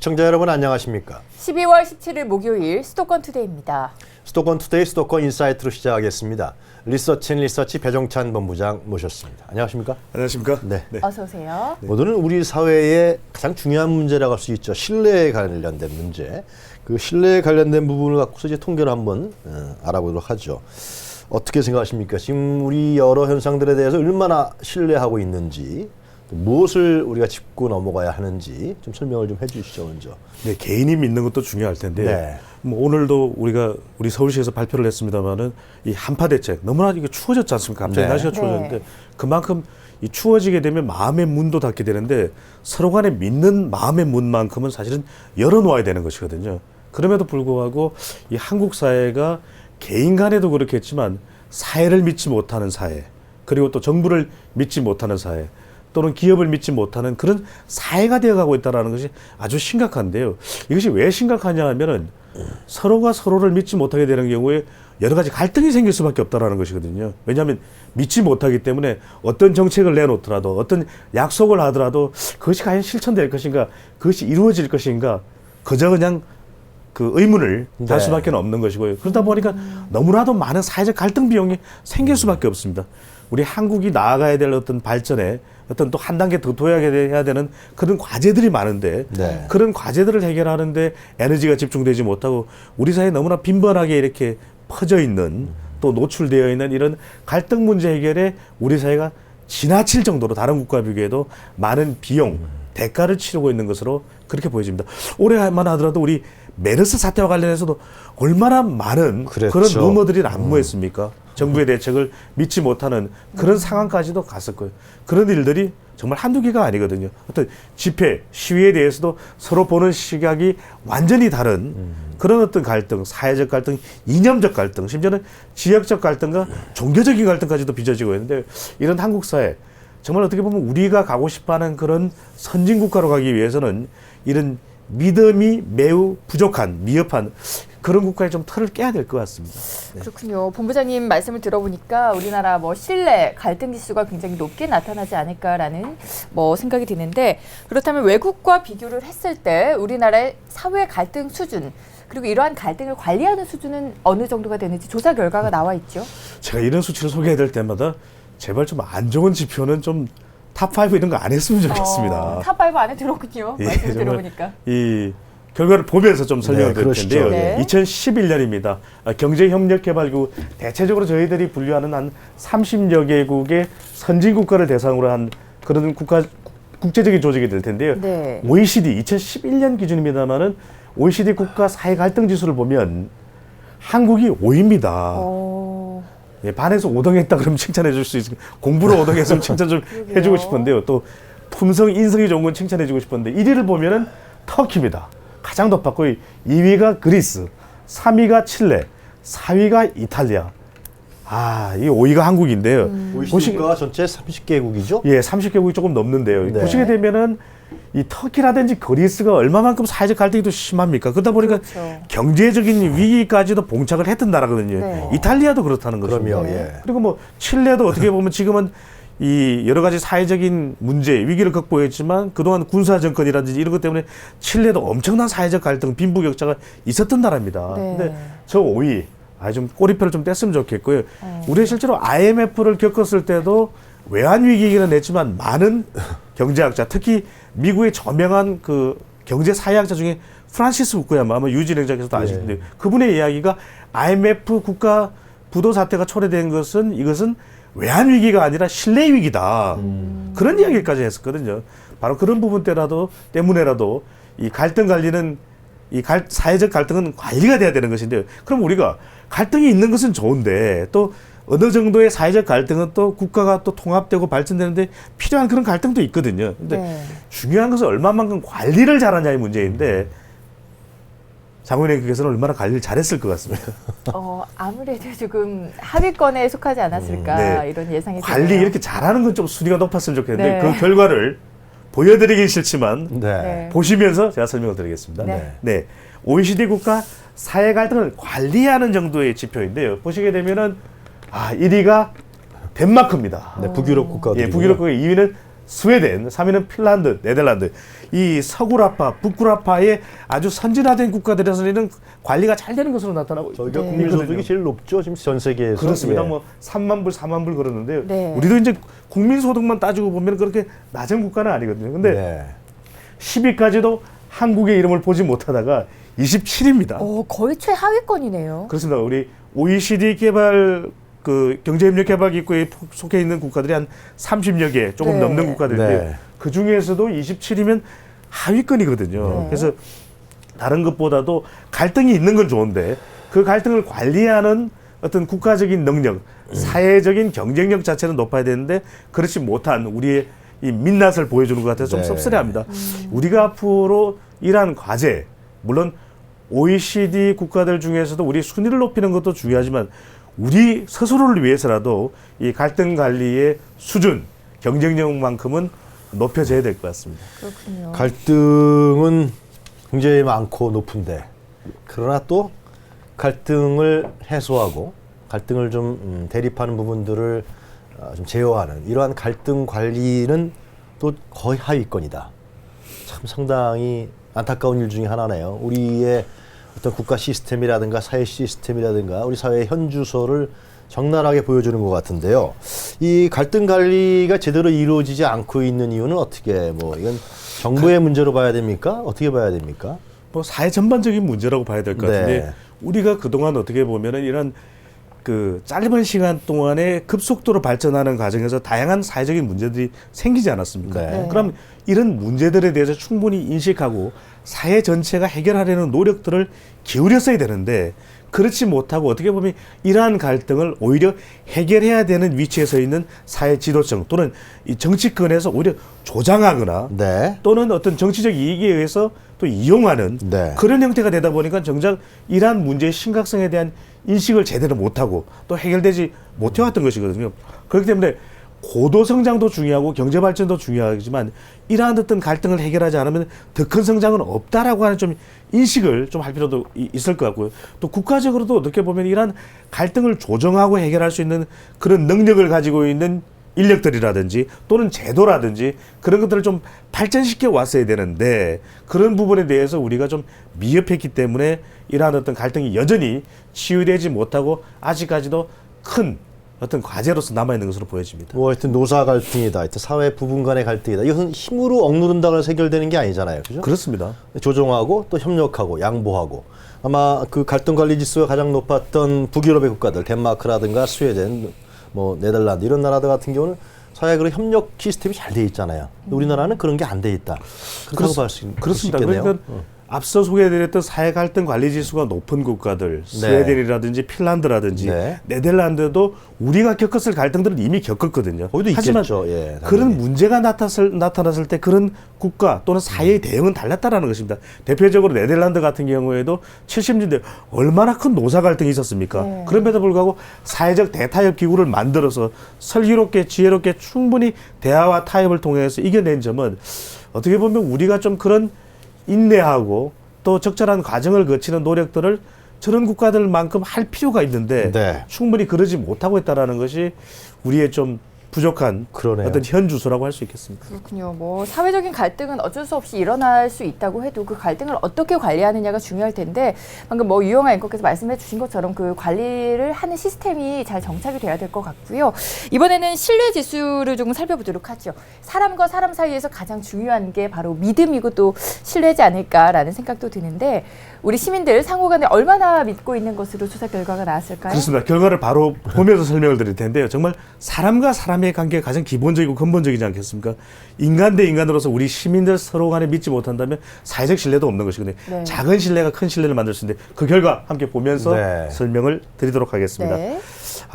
시청자 여러분 안녕하십니까? 12월 17일 목요일 수도권 투데이입니다. 수도권 투데이 수도권 인사이트로 시작하겠습니다. 리서치 배종찬 본부장 모셨습니다. 안녕하십니까? 안녕하십니까? 네. 어서 오세요. 오늘은 우리 사회의 가장 중요한 문제라고 할 수 있죠. 신뢰에 관련된 문제. 그 신뢰에 관련된 부분을 갖고서 이제 통계를 한번 알아보도록 하죠. 어떻게 생각하십니까? 지금 우리 여러 현상들에 대해서 얼마나 신뢰하고 있는지, 또 무엇을 우리가 짚고 넘어가야 하는지 좀 설명을 좀 해주시죠, 먼저. 네, 개인이 믿는 것도 중요할 텐데, 네. 뭐 오늘도 우리 서울시에서 발표를 했습니다만은 이 한파 대책 너무나 이게 추워졌지 않습니까? 갑자기 네. 날씨가 추워졌는데 네. 그만큼 이 추워지게 되면 마음의 문도 닫게 되는데 서로 간에 믿는 마음의 문만큼은 사실은 열어놓아야 되는 것이거든요. 그럼에도 불구하고 이 한국 사회가 개인 간에도 그렇겠지만 사회를 믿지 못하는 사회, 그리고 또 정부를 믿지 못하는 사회, 또는 기업을 믿지 못하는 그런 사회가 되어가고 있다는 것이 아주 심각한데요. 이것이 왜 심각하냐 하면은 서로가 서로를 믿지 못하게 되는 경우에 여러 가지 갈등이 생길 수밖에 없다는 것이거든요. 왜냐하면 믿지 못하기 때문에 어떤 정책을 내놓더라도 어떤 약속을 하더라도 그것이 과연 실천될 것인가, 그것이 이루어질 것인가, 그저 그냥 그 의문을 달 네. 수밖에 없는 것이고요. 그러다 보니까 너무나도 많은 사회적 갈등 비용이 생길 수밖에 없습니다. 우리 한국이 나아가야 될 어떤 발전에 어떤 또 한 단계 더 도약해야 되는 그런 과제들이 많은데 네. 그런 과제들을 해결하는데 에너지가 집중되지 못하고 우리 사회에 너무나 빈번하게 이렇게 퍼져 있는 또 노출되어 있는 이런 갈등 문제 해결에 우리 사회가 지나칠 정도로 다른 국가와 비교해도 많은 비용, 대가를 치르고 있는 것으로 그렇게 보여집니다. 올해만 하더라도 우리 메르스 사태와 관련해서도 얼마나 많은 그랬죠. 그런 루머들이 난무했습니까? 정부의 대책을 믿지 못하는 그런 상황까지도 갔었고요. 그런 일들이 정말 한두 개가 아니거든요. 어떤 집회, 시위에 대해서도 서로 보는 시각이 완전히 다른 그런 어떤 갈등, 사회적 갈등, 이념적 갈등, 심지어는 지역적 갈등과 종교적인 갈등까지도 빚어지고 있는데 이런 한국 사회, 정말 어떻게 보면 우리가 가고 싶어하는 그런 선진국가로 가기 위해서는 이런 믿음이 매우 부족한, 미흡한 그런 국가에 좀 털을 깨야 될 것 같습니다. 네. 그렇군요. 본부장님 말씀을 들어보니까 우리나라 신뢰, 갈등 지수가 굉장히 높게 나타나지 않을까라는 생각이 드는데, 그렇다면 외국과 비교를 했을 때 우리나라의 사회 갈등 수준, 그리고 이러한 갈등을 관리하는 수준은 어느 정도가 되는지 조사 결과가 나와 있죠. 제가 이런 수치를 소개해드릴 때마다 제발 좀 안 좋은 지표는 좀 탑5 이런 거 안 했으면 좋겠습니다. 탑5 안에 들었군요. 예, 말씀을 정말 들어보니까. 이 결과를 보면서 좀 설명을 드릴 그러시죠. 텐데요. 네. 2011년입니다. 경제협력개발국, 대체적으로 저희들이 분류하는 한 30여 개국의 선진국가를 대상으로 한 그런 국제적인 조직이 될 텐데요. 네. OECD 2011년 기준입니다만은 OECD 국가 사회 갈등 지수를 보면 한국이 5위입니다. 예, 반에서 5등 했다 그러면 칭찬해 줄 수 있을, 공부로 5등 했으면 칭찬 좀 해주고 싶은데요. 또 품성, 인성이 좋은 건 칭찬해 주고 싶은데 1위를 보면은 터키입니다. 가장 높았고 2위가 그리스, 3위가 칠레, 4위가 이탈리아. 이 5위가 한국인데요. OECD 국가 전체 30개국이죠? 예, 30개국이 조금 넘는데요. 네. 보시게 되면은 이 터키라든지 그리스가 얼마만큼 사회적 갈등이 또 심합니까? 그러다 보니까 그렇죠. 경제적인 위기까지도 봉착을 했던 나라거든요. 네. 이탈리아도 그렇다는 거죠. 그럼요, 네. 예. 그리고 뭐 칠레도 어떻게 보면 지금은 이 여러 가지 사회적인 문제, 위기를 극복했지만 그동안 군사 정권이라든지 이런 것 때문에 칠레도 엄청난 사회적 갈등, 빈부격차가 있었던 나라입니다. 네. 근데 저 5위, 좀 꼬리표를 좀 뗐으면 좋겠고요. 우리가 실제로 IMF를 겪었을 때도 외환 위기기는 했지만 많은 경제학자, 특히 미국의 저명한 그 경제 사회학자 중에 프란시스 후쿠야마, 아마 유진행자께서도 아실 텐데 그분의 이야기가 IMF 국가 부도 사태가 초래된 것은 이것은 외환 위기가 아니라 신뢰 위기다. 그런 이야기까지 했었거든요. 바로 그런 부분 때문에라도 이 갈등 관리는 사회적 갈등은 관리가 돼야 되는 것인데, 그럼 우리가 갈등이 있는 것은 좋은데 또 어느 정도의 사회적 갈등은 또 국가가 또 통합되고 발전되는데 필요한 그런 갈등도 있거든요. 근데 네. 중요한 것은 얼마만큼 관리를 잘하냐의 문제인데 장관님께서는 얼마나 관리를 잘했을 것 같습니다. 아무래도 조금 하위권에 속하지 않았을까 네. 이런 예상이 관리 드네요. 이렇게 잘하는 건 좀 순위가 높았으면 좋겠는데 네. 그 결과를 보여드리긴 싫지만 네. 보시면서 제가 설명을 드리겠습니다. 네. OECD 국가 사회 갈등을 관리하는 정도의 지표인데요. 보시게 되면은 1위가 덴마크입니다. 네, 북유럽 국가들. 예, 북유럽 국가 2위는 스웨덴, 3위는 핀란드, 네덜란드. 이 서구라파, 북구라파의 아주 선진화된 국가들에서는 이런 관리가 잘 되는 것으로 나타나고 저희가 네. 국민소득이 제일 높죠 지금 전 세계에서. 그렇습니다. 예. 뭐 3만 불, 4만 불 그러는데 네. 우리도 이제 국민소득만 따지고 보면 그렇게 낮은 국가는 아니거든요. 근데 네. 10위까지도 한국의 이름을 보지 못하다가 27위입니다. 거의 최하위권이네요. 그렇습니다. 우리 OECD 개발 그 경제협력개발기구에 속해 있는 국가들이 한 30여 개 조금 네. 넘는 국가들인데 네. 그 중에서도 27위면 하위권이거든요. 네. 그래서 다른 것보다도 갈등이 있는 건 좋은데 그 갈등을 관리하는 어떤 국가적인 능력, 사회적인 경쟁력 자체는 높아야 되는데 그렇지 못한 우리의 이 민낯을 보여주는 것 같아서 좀 네. 씁쓸해합니다. 우리가 앞으로 이러한 과제, 물론 OECD 국가들 중에서도 우리 순위를 높이는 것도 중요하지만 우리 스스로를 위해서라도 이 갈등 관리의 수준, 경쟁력만큼은 높여져야 될 것 같습니다. 그렇군요. 갈등은 굉장히 많고 높은데 그러나 또 갈등을 해소하고 갈등을 좀 대립하는 부분들을 좀 제어하는 이러한 갈등 관리는 또 거의 하위권이다. 참 상당히 안타까운 일 중에 하나네요. 우리의 어떤 국가 시스템이라든가 사회 시스템이라든가 우리 사회의 현주소를 적나라하게 보여주는 것 같은데요. 이 갈등 관리가 제대로 이루어지지 않고 있는 이유는 어떻게 뭐 이건 정부의 문제로 봐야 됩니까? 어떻게 봐야 됩니까? 뭐 사회 전반적인 문제라고 봐야 될 것 네. 같은데 우리가 그동안 어떻게 보면은 이런 그 짧은 시간 동안에 급속도로 발전하는 과정에서 다양한 사회적인 문제들이 생기지 않았습니까? 네. 그럼 이런 문제들에 대해서 충분히 인식하고 사회 전체가 해결하려는 노력들을 기울였어야 되는데 그렇지 못하고 어떻게 보면 이러한 갈등을 오히려 해결해야 되는 위치에 서 있는 사회 지도층 또는 이 정치권에서 오히려 조장하거나 네. 또는 어떤 정치적 이익에 의해서 또 이용하는 네. 그런 형태가 되다 보니까 정작 이러한 문제의 심각성에 대한 인식을 제대로 못하고 또 해결되지 못해왔던 것이거든요. 그렇기 때문에 고도 성장도 중요하고 경제 발전도 중요하지만 이러한 어떤 갈등을 해결하지 않으면 더 큰 성장은 없다라고 하는 좀 인식을 좀 할 필요도 있을 것 같고요. 또 국가적으로도 어떻게 보면 이러한 갈등을 조정하고 해결할 수 있는 그런 능력을 가지고 있는 인력들이라든지 또는 제도라든지 그런 것들을 좀 발전시켜 왔어야 되는데 그런 부분에 대해서 우리가 좀 미흡했기 때문에 이러한 어떤 갈등이 여전히 치유되지 못하고 아직까지도 큰 어떤 과제로서 남아있는 것으로 보여집니다. 뭐 하여튼 노사 갈등이다. 하여튼 사회 부분 간의 갈등이다. 이것은 힘으로 억누른다고 해서 해결되는 게 아니잖아요. 그죠? 그렇습니다. 조정하고 또 협력하고 양보하고 아마 그 갈등 관리 지수가 가장 높았던 북유럽의 국가들 덴마크라든가 스웨덴 뭐 네덜란드 이런 나라들 같은 경우는 사회 그런 협력 시스템이 잘 돼 있잖아요. 근데 우리나라는 그런 게 안 돼 있다. 그렇다고 볼 수 그렇습니다. 있겠네요. 그러니까 앞서 소개해드렸던 사회 갈등 관리 지수가 높은 국가들, 스웨덴이라든지 핀란드라든지 네. 네덜란드도 우리가 겪었을 갈등들은 이미 겪었거든요. 거기도 하지만 있겠죠. 예, 그런 문제가 나타났을 때 그런 국가 또는 사회의 대응은 달랐다라는 것입니다. 대표적으로 네덜란드 같은 경우에도 70년대 얼마나 큰 노사 갈등이 있었습니까? 네. 그럼에도 불구하고 사회적 대타협 기구를 만들어서 슬기롭게 지혜롭게 충분히 대화와 타협을 통해서 이겨낸 점은 어떻게 보면 우리가 좀 그런 인내하고 또 적절한 과정을 거치는 노력들을 저런 국가들만큼 할 필요가 있는데 네. 충분히 그러지 못하고 있다는 것이 우리의 좀 부족한 그러네요. 어떤 현주소라고 할 수 있겠습니다. 그렇군요. 뭐 사회적인 갈등은 어쩔 수 없이 일어날 수 있다고 해도 그 갈등을 어떻게 관리하느냐가 중요할 텐데 방금 뭐 유영아 앵커께서 말씀해 주신 것처럼 그 관리를 하는 시스템이 잘 정착이 돼야 될 것 같고요. 이번에는 신뢰 지수를 조금 살펴보도록 하죠. 사람과 사람 사이에서 가장 중요한 게 바로 믿음이고 또 신뢰지 않을까라는 생각도 드는데 우리 시민들 상호간에 얼마나 믿고 있는 것으로 조사 결과가 나왔을까요? 그렇습니다. 결과를 바로 보면서 설명을 드릴 텐데요. 정말 사람과 사람의 관계가 가장 기본적이고 근본적이지 않겠습니까? 인간 대 인간으로서 우리 시민들 서로 간에 믿지 못한다면 사회적 신뢰도 없는 것이거든요. 네. 작은 신뢰가 큰 신뢰를 만들 수 있는데 그 결과 함께 보면서 네. 설명을 드리도록 하겠습니다. 네.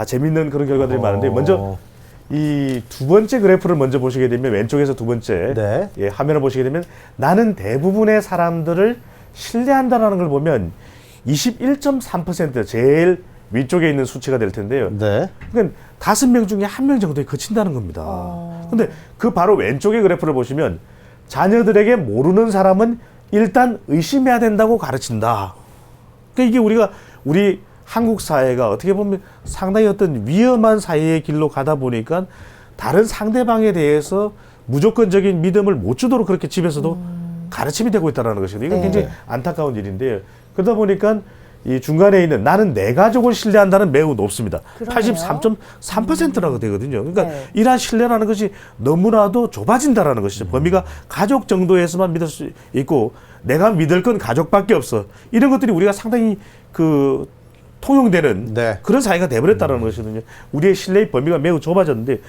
재밌는 그런 결과들이 많은데 먼저 이 두 번째 그래프를 먼저 보시게 되면 왼쪽에서 두 번째 네. 예, 화면을 보시게 되면 나는 대부분의 사람들을 신뢰한다라는 걸 보면 21.3% 제일 위쪽에 있는 수치가 될 텐데요. 네. 그러니까 5명 중에 1명 정도에 그친다는 겁니다. 근데 그 바로 왼쪽의 그래프를 보시면 자녀들에게 모르는 사람은 일단 의심해야 된다고 가르친다. 그러니까 이게 우리 한국 사회가 어떻게 보면 상당히 어떤 위험한 사회의 길로 가다 보니까 다른 상대방에 대해서 무조건적인 믿음을 못 주도록 그렇게 집에서도 가르침이 되고 있다는 것이거든요. 이건 네. 굉장히 안타까운 일인데 그러다 보니까 이 중간에 있는 나는 내 가족을 신뢰한다는 매우 높습니다. 그러네요. 83.3%라고 되거든요. 그러니까 네. 이러한 신뢰라는 것이 너무나도 좁아진다라는 것이죠. 범위가 가족 정도에서만 믿을 수 있고 내가 믿을 건 가족밖에 없어. 이런 것들이 우리가 상당히 그 통용되는 네. 그런 사회가 돼버렸다는 것이거든요. 우리의 신뢰의 범위가 매우 좁아졌는데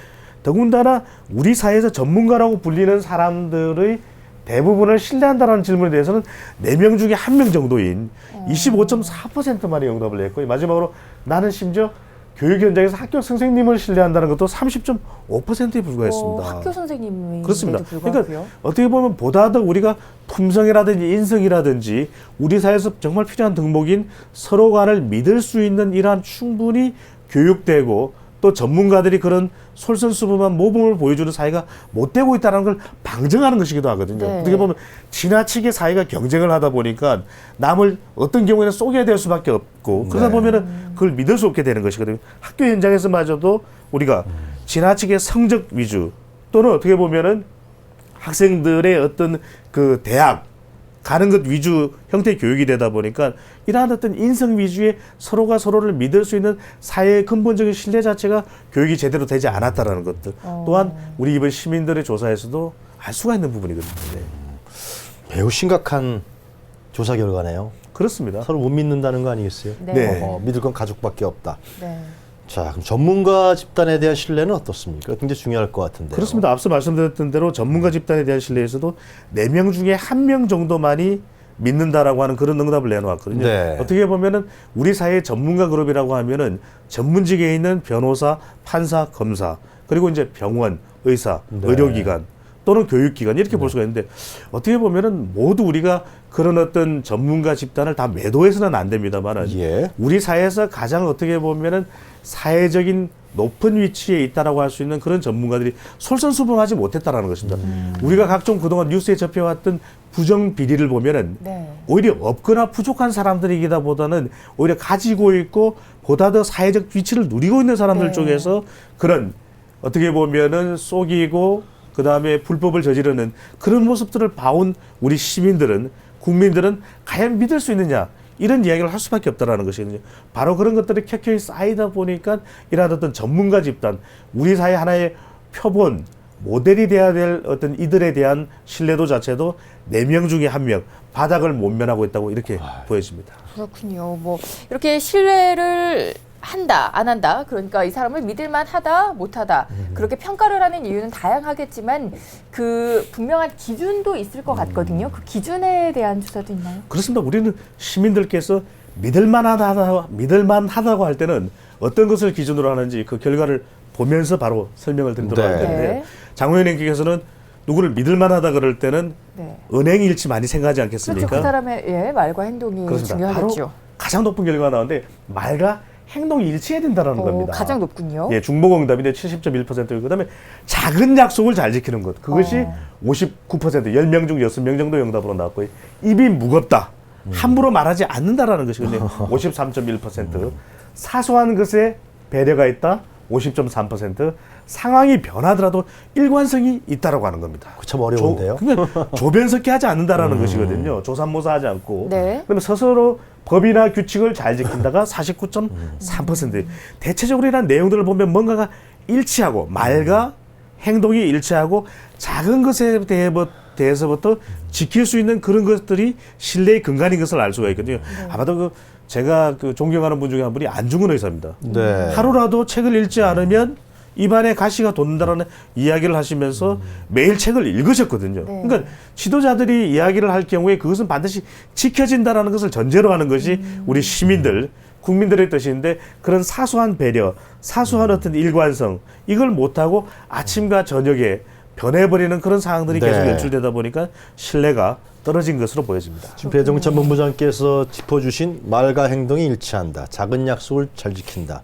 더군다나 우리 사회에서 전문가라고 불리는 사람들의 대부분을 신뢰한다는 질문에 대해서는 4명 중에 1명 정도인 25.4%만이 응답을 했고 마지막으로 나는 심지어 교육 현장에서 학교 선생님을 신뢰한다는 것도 30.5%에 불과했습니다. 학교 선생님이 그렇습니다. 불구하고요. 그러니까 어떻게 보면 보다 더 우리가 품성이라든지 인성이라든지 우리 사회에서 정말 필요한 덕목인 서로 간을 믿을 수 있는 이러한 충분히 교육되고 또 전문가들이 그런 솔선수범한 모범을 보여주는 사회가 못 되고 있다는 걸 방증하는 것이기도 하거든요. 네. 어떻게 보면 지나치게 사회가 경쟁을 하다 보니까 남을 어떤 경우에는 속여야 될 수밖에 없고 그러다 네. 보면은 그걸 믿을 수 없게 되는 것이거든요. 학교 현장에서마저도 우리가 지나치게 성적 위주 또는 어떻게 보면은 학생들의 어떤 그 대학 가는 것 위주 형태의 교육이 되다 보니까 이러한 어떤 인성 위주의 서로가 서로를 믿을 수 있는 사회의 근본적인 신뢰 자체가 교육이 제대로 되지 않았다라는 것들 또한 우리 이번 시민들의 조사에서도 알 수가 있는 부분이거든요. 네. 매우 심각한 조사 결과네요. 그렇습니다. 서로 못 믿는다는 거 아니겠어요? 네. 믿을 건 가족밖에 없다. 네. 자, 그럼 전문가 집단에 대한 신뢰는 어떻습니까? 굉장히 중요할 것 같은데요. 그렇습니다. 앞서 말씀드렸던 대로 전문가 집단에 대한 신뢰에서도 4명 중에 1명 정도만이 믿는다라고 하는 그런 응답을 내놓았거든요. 네. 어떻게 보면은 우리 사회의 전문가 그룹이라고 하면은 전문직에 있는 변호사, 판사, 검사, 그리고 이제 병원, 의사, 네. 의료기관 또는 교육기관 이렇게 볼 수가 있는데 어떻게 보면은 모두 우리가 그런 어떤 전문가 집단을 다 매도해서는 안 됩니다만은 예. 우리 사회에서 가장 어떻게 보면은 사회적인 높은 위치에 있다라고 할 수 있는 그런 전문가들이 솔선수범하지 못했다라는 것입니다. 우리가 각종 그동안 뉴스에 접해왔던 부정 비리를 보면은 네. 오히려 없거나 부족한 사람들이기다 보다는 오히려 가지고 있고 보다 더 사회적 위치를 누리고 있는 사람들 네. 쪽에서 그런 어떻게 보면은 속이고 그 다음에 불법을 저지르는 그런 모습들을 봐온 우리 시민들은 국민들은 과연 믿을 수 있느냐 이런 이야기를 할 수밖에 없다라는 것이거든요. 바로 그런 것들이 켜켜이 쌓이다 보니까 이러한 어떤 전문가 집단, 우리 사회 하나의 표본, 모델이 돼야 될 어떤 이들에 대한 신뢰도 자체도 4명 중에 1명 바닥을 못 면하고 있다고 이렇게 보여집니다. 그렇군요. 뭐 이렇게 신뢰를 한다, 안 한다. 그러니까 이 사람을 믿을만 하다, 못하다. 그렇게 평가를 하는 이유는 다양하겠지만 그 분명한 기준도 있을 것 같거든요. 그 기준에 대한 조사도 있나요? 그렇습니다. 우리는 시민들께서 믿을만하다고 할 때는 어떤 것을 기준으로 하는지 그 결과를 보면서 바로 설명을 드리도록 할 네. 텐데요. 네. 장 의원님께서는 누구를 믿을만하다 그럴 때는 네. 은행 일치 많이 생각하지 않겠습니까? 그렇죠. 그 사람의 말과 행동이 그렇습니다. 중요하겠죠. 바로 가장 높은 결과가 나오는데 말과 행동이 일치해야 된다는 겁니다. 가장 높군요. 예, 중복응답인데 70.1%고 그다음에 작은 약속을 잘 지키는 것. 그것이 59%, 10명 중 6명 정도 응답으로 나왔고요. 입이 무겁다. 함부로 말하지 않는다라는 것이거든요. 53.1%. 사소한 것에 배려가 있다. 50.3%. 상황이 변하더라도 일관성이 있다라고 하는 겁니다. 참 어려운데요. 그러니까 조변석기 하지 않는다라는 것이거든요. 조삼모사하지 않고. 네. 그러면 스스로 법이나 규칙을 잘 지킨다가 49.3%. 대체적으로 이런 내용들을 보면 뭔가가 일치하고 말과 행동이 일치하고 작은 것에 대해서부터 지킬 수 있는 그런 것들이 신뢰의 근간인 것을 알 수가 있거든요. 아마도 그 제가 그 존경하는 분 중에 한 분이 안중근 의사입니다. 네. 하루라도 책을 읽지 않으면 입안에 가시가 돋는다는 이야기를 하시면서 매일 책을 읽으셨거든요. 네. 그러니까 지도자들이 이야기를 할 경우에 그것은 반드시 지켜진다는 것을 전제로 하는 것이 우리 시민들, 국민들의 뜻인데 그런 사소한 배려, 사소한 어떤 일관성 이걸 못하고 아침과 저녁에 변해버리는 그런 상황들이 계속 네. 연출되다 보니까 신뢰가 떨어진 것으로 보여집니다. 지금 배정찬 본부장께서 짚어주신 말과 행동이 일치한다. 작은 약속을 잘 지킨다.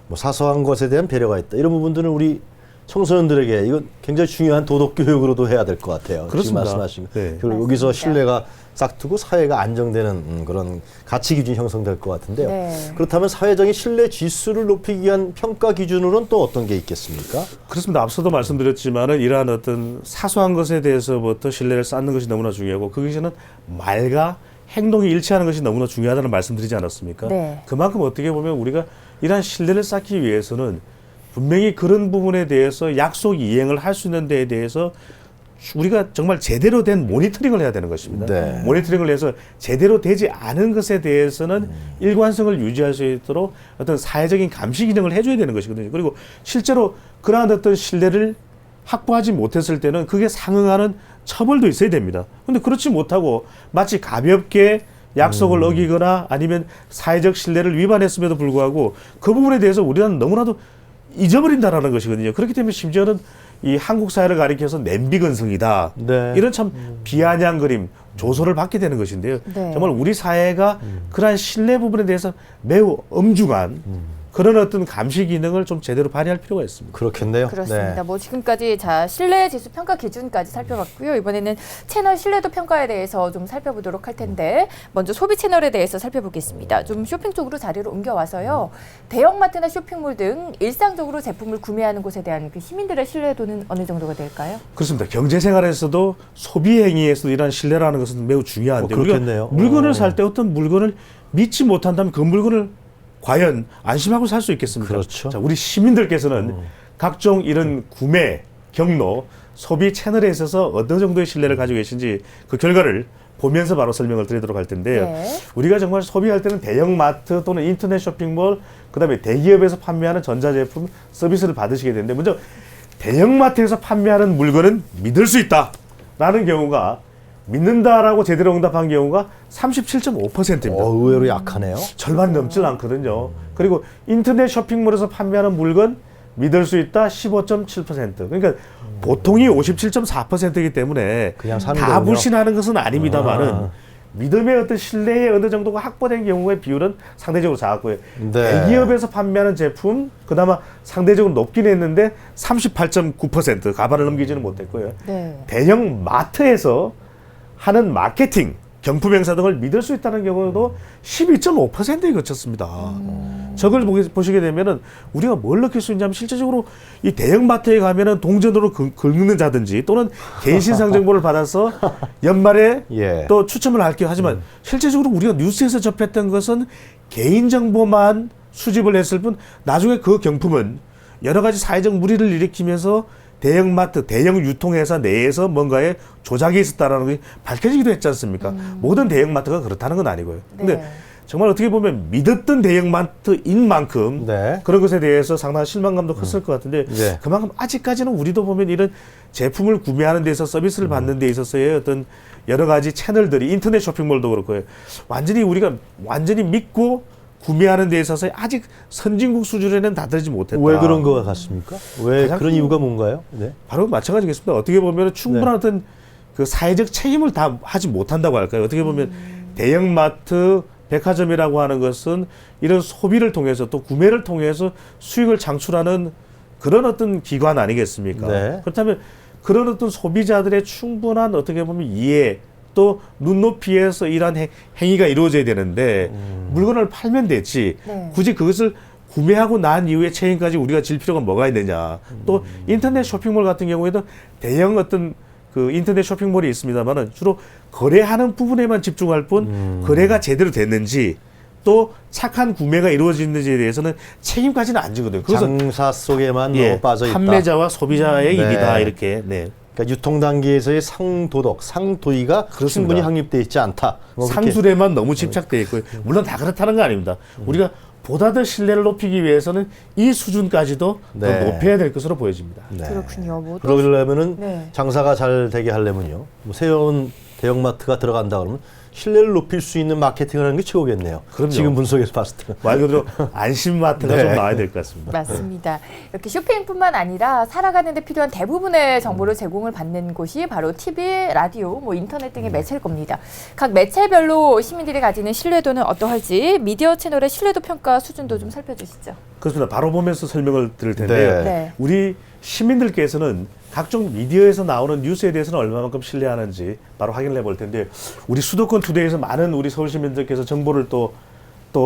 뭐 사소한 것에 대한 배려가 있다. 이런 부분들은 우리 청소년들에게 이건 굉장히 중요한 도덕 교육으로도 해야 될 것 같아요. 그렇습니다. 지금 말씀하신 네. 결국 여기서 맞습니다. 신뢰가 싹트고 사회가 안정되는 그런 가치 기준이 형성될 것 같은데요. 네. 그렇다면 사회적인 신뢰 지수를 높이기 위한 평가 기준으로는 또 어떤 게 있겠습니까? 그렇습니다. 앞서도 말씀드렸지만은 이러한 어떤 사소한 것에 대해서부터 신뢰를 쌓는 것이 너무나 중요하고 거기서는 말과 행동이 일치하는 것이 너무나 중요하다는 말씀드리지 않았습니까? 네. 그만큼 어떻게 보면 우리가 이러한 신뢰를 쌓기 위해서는 분명히 그런 부분에 대해서 약속 이행을 할 수 있는 데에 대해서 우리가 정말 제대로 된 모니터링을 해야 되는 것입니다. 네. 모니터링을 해서 제대로 되지 않은 것에 대해서는 일관성을 유지할 수 있도록 어떤 사회적인 감시 기능을 해줘야 되는 것이거든요. 그리고 실제로 그러한 어떤 신뢰를 확보하지 못했을 때는 그게 상응하는 처벌도 있어야 됩니다. 근데 그렇지 못하고 마치 가볍게 약속을 어기거나 아니면 사회적 신뢰를 위반했음에도 불구하고 그 부분에 대해서 우리는 너무나도 잊어버린다라는 것이거든요. 그렇기 때문에 심지어는 이 한국 사회를 가리켜서 냄비근성이다. 네. 이런 참 비아냥거림, 조소를 받게 되는 것인데요. 네. 정말 우리 사회가 그러한 신뢰 부분에 대해서 매우 엄중한 그런 어떤 감시 기능을 좀 제대로 발휘할 필요가 있습니다. 그렇겠네요. 그렇습니다. 네. 뭐 지금까지 자 신뢰 지수 평가 기준까지 살펴봤고요. 이번에는 채널 신뢰도 평가에 대해서 좀 살펴보도록 할 텐데 먼저 소비 채널에 대해서 살펴보겠습니다. 좀 쇼핑 쪽으로 자리를 옮겨와서요. 대형마트나 쇼핑몰 등 일상적으로 제품을 구매하는 곳에 대한 그 시민들의 신뢰도는 어느 정도가 될까요? 그렇습니다. 경제생활에서도 소비 행위에서도 이러한 신뢰라는 것은 매우 중요한데 우리가 그렇겠네요. 물건을 살 때 어떤 물건을 믿지 못한다면 그 물건을 과연 안심하고 살 수 있겠습니까? 그렇죠. 자, 우리 시민들께서는 각종 이런 구매 경로, 소비 채널에 있어서 어느 정도의 신뢰를 가지고 계신지 그 결과를 보면서 바로 설명을 드리도록 할 텐데요. 네. 우리가 정말 소비할 때는 대형마트 또는 인터넷 쇼핑몰, 그다음에 대기업에서 판매하는 전자제품 서비스를 받으시게 되는데 먼저 대형마트에서 판매하는 물건은 믿을 수 있다라는 경우가 믿는다라고 제대로 응답한 경우가 37.5%입니다. 의외로 약하네요. 절반 넘질 않거든요. 그리고 인터넷 쇼핑몰에서 판매하는 물건 믿을 수 있다 15.7%. 그러니까 보통이 57.4%이기 때문에 그냥 사는 다 거군요. 불신하는 것은 아닙니다만은 믿음의 어떤 신뢰의 어느 정도가 확보된 경우의 비율은 상대적으로 작았고요. 네. 대기업에서 판매하는 제품 그나마 상대적으로 높긴 했는데 38.9% 가반을 넘기지는 못했고요. 네. 대형 마트에서 하는 마케팅, 경품 행사 등을 믿을 수 있다는 경우도 12.5%에 그쳤습니다. 저걸 보시게 되면은 우리가 뭘 느낄 수 있냐면 실제적으로 이 대형 마트에 가면은 동전으로 긁는 자든지 또는 개인신상 정보를 받아서 연말에 예. 또 추첨을 할게요. 하지만 실제적으로 우리가 뉴스에서 접했던 것은 개인 정보만 수집을 했을 뿐 나중에 그 경품은 여러 가지 사회적 물의를 일으키면서 대형마트, 대형 유통회사 내에서 뭔가의 조작이 있었다라는 게 밝혀지기도 했지 않습니까? 모든 대형마트가 그렇다는 건 아니고요. 근데 네. 정말 어떻게 보면 믿었던 대형마트인 만큼 네. 그런 것에 대해서 상당한 실망감도 컸을 것 같은데 네. 그만큼 아직까지는 우리도 보면 이런 제품을 구매하는 데 있어서 서비스를 받는 데 있어서의 어떤 여러 가지 채널들이 인터넷 쇼핑몰도 그렇고요. 우리가 완전히 믿고 구매하는 데 있어서 아직 선진국 수준에는 다다르지 못했다. 왜 그런 것 같습니까? 왜 가장 그런 큰- 이유가 뭔가요? 네. 바로 마찬가지겠습니다. 어떻게 보면 충분한 어떤 그 사회적 책임을 다 하지 못한다고 할까요? 어떻게 보면 대형마트, 백화점이라고 하는 것은 이런 소비를 통해서 또 구매를 통해서 수익을 창출하는 그런 어떤 기관 아니겠습니까? 네. 그렇다면 그런 어떤 소비자들의 충분한 어떻게 보면 이해 또 눈높이에서 이러한 행위가 이루어져야 되는데 물건을 팔면 됐지 네. 굳이 그것을 구매하고 난 이후에 책임까지 우리가 질 필요가 뭐가 있느냐. 또 인터넷 쇼핑몰 같은 경우에도 대형 어떤 그 인터넷 쇼핑몰이 있습니다만은 주로 거래하는 부분에만 집중할 뿐 거래가 제대로 됐는지 또 착한 구매가 이루어지는지에 대해서는 책임까지는 안 지거든요. 그래서 장사 속에만 예, 너무 빠져 있다. 판매자와 소비자의 네. 일이다 이렇게. 네. 그러니까 유통 단계에서의 상도덕, 상도의가 그렇습니다. 충분히 확립돼 있지 않다. 뭐 그렇게- 상술에만 너무 집착돼 있고요. 물론 다 그렇다는 거 아닙니다. 우리가 보다 더 신뢰를 높이기 위해서는 이 수준까지도 네. 더 높여야 될 것으로 보여집니다. 네. 그렇군요. 뭐 또- 그러려면은 네. 장사가 잘 되게 하려면요. 뭐 새로운 대형마트가 들어간다 그러면 신뢰를 높일 수 있는 마케팅을 하는 게 최고겠네요. 그럼요. 지금 분석에서 봤을 때. 말 그대로 안심마트가 네. 좀 나와야 될 것 같습니다. 맞습니다. 이렇게 쇼핑뿐만 아니라 살아가는 데 필요한 대부분의 정보를 제공을 받는 곳이 바로 TV, 라디오, 뭐 인터넷 등의 매체일 겁니다. 각 매체별로 시민들이 가지는 신뢰도는 어떠할지 미디어 채널의 신뢰도 평가 수준도 좀 살펴주시죠. 그렇습니다. 바로 보면서 설명을 드릴 텐데요. 네. 네. 우리 시민들께서는 각종 미디어에서 나오는 뉴스에 대해서는 얼마만큼 신뢰하는지 바로 확인을 해볼 텐데 우리 수도권 투데이에서 많은 우리 서울 시민들께서 정보를 또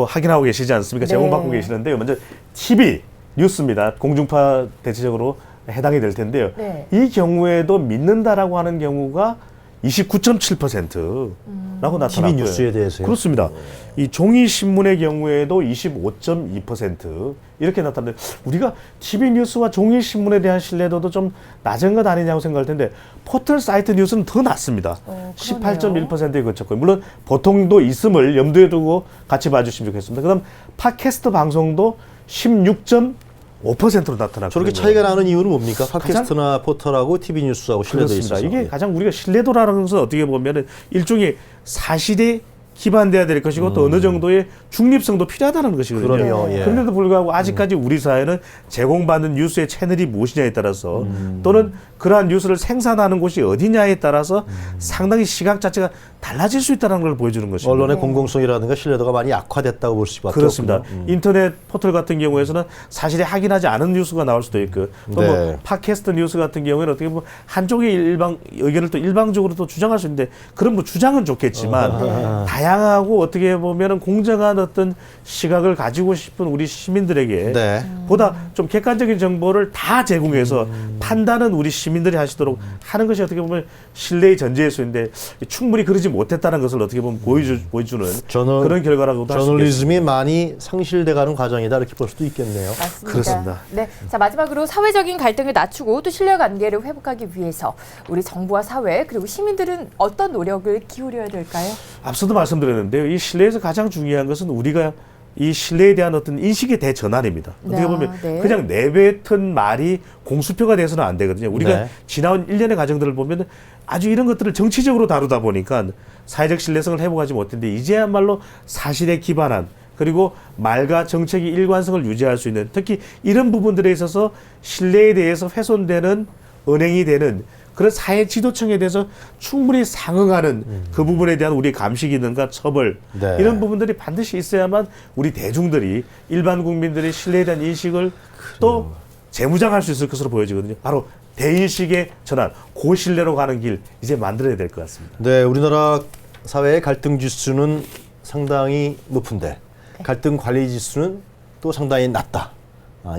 확인하고 계시지 않습니까? 네. 제공받고 계시는데요. 먼저 TV 뉴스입니다. 공중파 대체적으로 해당이 될 텐데요. 네. 이 경우에도 믿는다라고 하는 경우가 29.7%라고 나타났고요. TV 뉴스에 대해서요? 그렇습니다. 이 종이 신문의 경우에도 25.2% 이렇게 나타났는데 우리가 TV 뉴스와 종이 신문에 대한 신뢰도도 좀 낮은 것 아니냐고 생각할 텐데 포털 사이트 뉴스는 더 낮습니다. 그러네요. 18.1%에 그쳤고요. 물론 보통도 있음을 염두에 두고 같이 봐주시면 좋겠습니다. 그다음 팟캐스트 방송도 16.5%로 나타났거든요. 저렇게 차이가 나는 이유는 뭡니까? 팟캐스트나 포털하고 TV 뉴스하고 신뢰도 그렇습니다. 있어서. 이게 가장 우리가 신뢰도라는 것은 어떻게 보면은 일종의 사실에 기반돼야 될 것이고 또 어느 정도의 중립성도 필요하다는 것이거든요. 그럼요. 예. 그런데도 불구하고 아직까지 우리 사회는 제공받는 뉴스의 채널이 무엇이냐에 따라서 또는 그러한 뉴스를 생산하는 곳이 어디냐에 따라서 상당히 시각 자체가 달라질 수 있다는 걸 보여주는 것입니다. 언론의 공공성이라든가 신뢰도가 많이 약화됐다고 볼 수밖에 그렇습니다. 없군요. 인터넷 포털 같은 경우에서는 사실에 확인하지 않은 뉴스가 나올 수도 있고 또 뭐 네. 팟캐스트 뉴스 같은 경우에는 어떻게 보면 한쪽의 의견을 또 일방적으로 또 주장할 수 있는데 그런 뭐 주장은 좋겠지만 다양하고 어떻게 보면은 공정한 어떤 시각을 가지고 싶은 우리 시민들에게 네. 보다 좀 객관적인 정보를 다 제공해서 판단은 우리 시민들이 하시도록 하는 것이 어떻게 보면 신뢰의 전제일 수 있는데 충분히 그러지 못했다는 것을 어떻게 보면 보여주는 그런 결과라고도 할 수 있겠습니다. 저널리즘이 많이 상실돼가는 과정이다 이렇게 볼 수도 있겠네요. 맞습니다. 그렇습니다. 네, 자 마지막으로 사회적인 갈등을 낮추고 또 신뢰관계를 회복하기 위해서 우리 정부와 사회 그리고 시민들은 어떤 노력을 기울여야 될까요? 앞서도 말씀드렸는데요. 이 신뢰에서 가장 중요한 것은 우리가 이 신뢰에 대한 어떤 인식의 대전환입니다. 어떻게 네, 보면 네. 그냥 내뱉은 말이 공수표가 돼서는 안 되거든요. 우리가 네. 지나온 일련의 과정들을 보면 아주 이런 것들을 정치적으로 다루다 보니까 사회적 신뢰성을 회복하지 못했는데 이제야말로 사실에 기반한 그리고 말과 정책의 일관성을 유지할 수 있는 특히 이런 부분들에 있어서 신뢰에 대해서 훼손되는 은행이 되는 그런 사회 지도층에 대해서 충분히 상응하는 그 부분에 대한 우리 감시 기능과 처벌 네. 이런 부분들이 반드시 있어야만 우리 대중들이 일반 국민들의 신뢰에 대한 인식을 또 재무장할 수 있을 것으로 보여지거든요. 바로 대인식의 전환, 고신뢰로 가는 길 이제 만들어야 될 것 같습니다. 네, 우리나라 사회의 갈등 지수는 상당히 높은데 갈등 관리 지수는 또 상당히 낮다.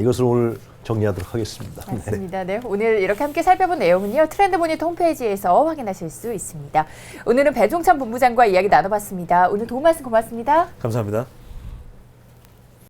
이것을 오늘 정리하도록 하겠습니다. 맞습니다. 네, 오늘 이렇게 함께 살펴본 내용은요. 트렌드 모니터 홈페이지에서 확인하실 수 있습니다. 오늘은 배종찬 본부장과 이야기 나눠봤습니다. 오늘 도움 말씀 고맙습니다. 감사합니다.